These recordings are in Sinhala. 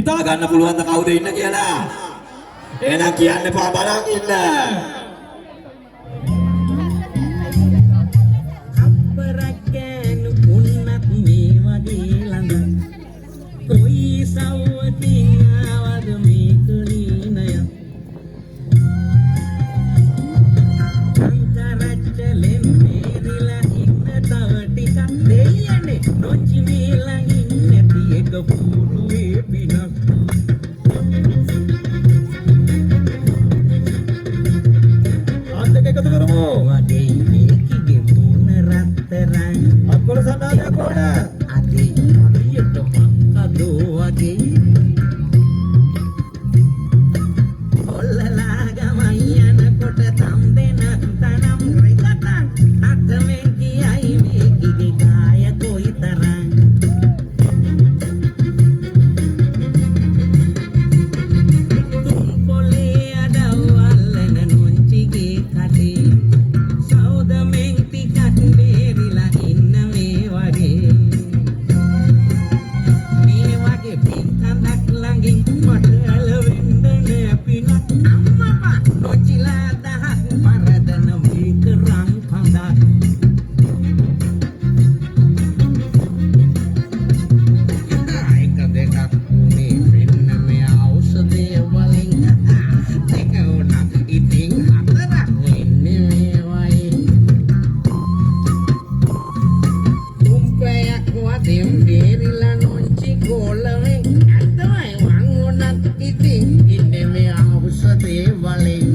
හිතා ගන්න පුළුවන් ද කවුද ඉන්න කියලා? එහෙනම් කියන්න එපා බලන් ඉන්න. අපරකෑනු උන්නත් මේ වගේ ළඟ කොයි සවතින් ආවද මේ කුලීනය අංකරච්චලෙන් මේරිලා ඉන්න තව ටිකක් දෙයන්නේ නොචි මේ ළඟින් නැති එක පුරුවේ පිනක් ආන්දක එකතු කරමු. වගේ මේකිගේ මුණ රත්තරන් අක්කොල සනාදයක් ඕන. අදේ හරියට මක්කදෝ වගේ ඔල්ලලා ගමන් යනකොට තම් දෙන තනම් රෙකටන් අතමෙන් කියයි මේකිගේ කාය කොයිතරම් තුන් පොලේ අඩවල්ලන නොන්චිගේ කටේ සෞදමෙන් ටිකක් බේරිලා ඉන්න මේ වගේ පින්කඳක් ළඟින් මට ඇලවෙන්න නෑ පිනක් අම්මපා නොචිලා දහක් පරදන මේක රන් කඳක් එක දෙකක් මේ වෙන්න මේ ඖෂධය වලින් දෙක උනත් ඉතින් හතරක් වෙන්නේ මේ වගේ තුම්පයක් වදින් බේරිලා නොන්චි ගෝලවෙන් ඇත්තමයි වං උනත් ඉතින් ඉන්නේ මේ ඖෂධය වලින්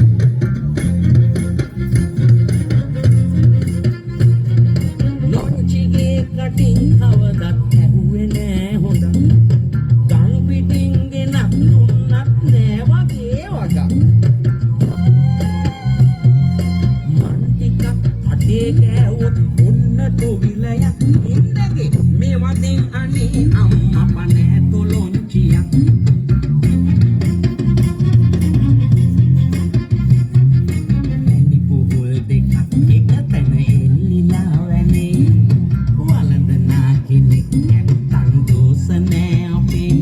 නොන්චිගේ කටින් කවදත් ඇහුවේ නෑ හොඳ ගම් පිටින් ගෙනත් දුන්නත් නෑ වගේ වගක් මන් ටිකක් අඩේ ගෑවොත් ඔන්න තොවිලයක් ඉන්නගේ මේ වදින් අනේ අම්මා පනෑ තොලොන්චියක් ඇනි පුහුල් දෙකක් එක තැන එල්ලිලා වැනේ වළඳනා කෙනෙක් නැත්තං දෝස නෑ අපේ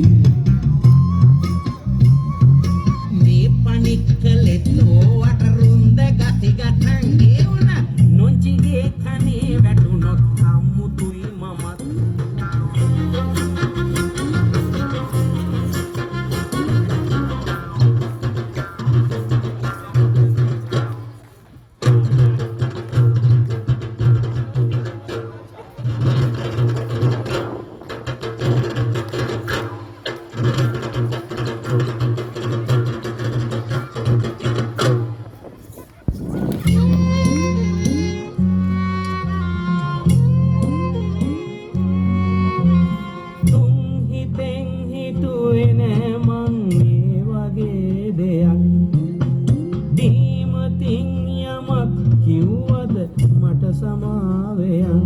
මේ පනික්කලෙත් ඕවට රුන්ද ගති ගටන් ඒ වුණා නොන්චිගේ කනේ වැටුනොත් අම්මුතුයි මමත් තුන් හිතෙන් හිතුවේ නෑ මං මේ වගේ දෙයක් දීමතින් යමක් කිව්වද මට සමාවෙයන්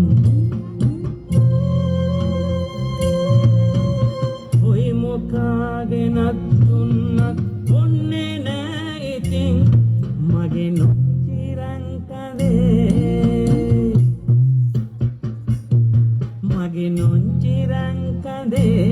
ඔයි මොකාගෙනත් දුන්නත් ඔන්නේ නෑ ඉතින් මගේ නොචිරංකදේ මගේ නොචිරංකදේ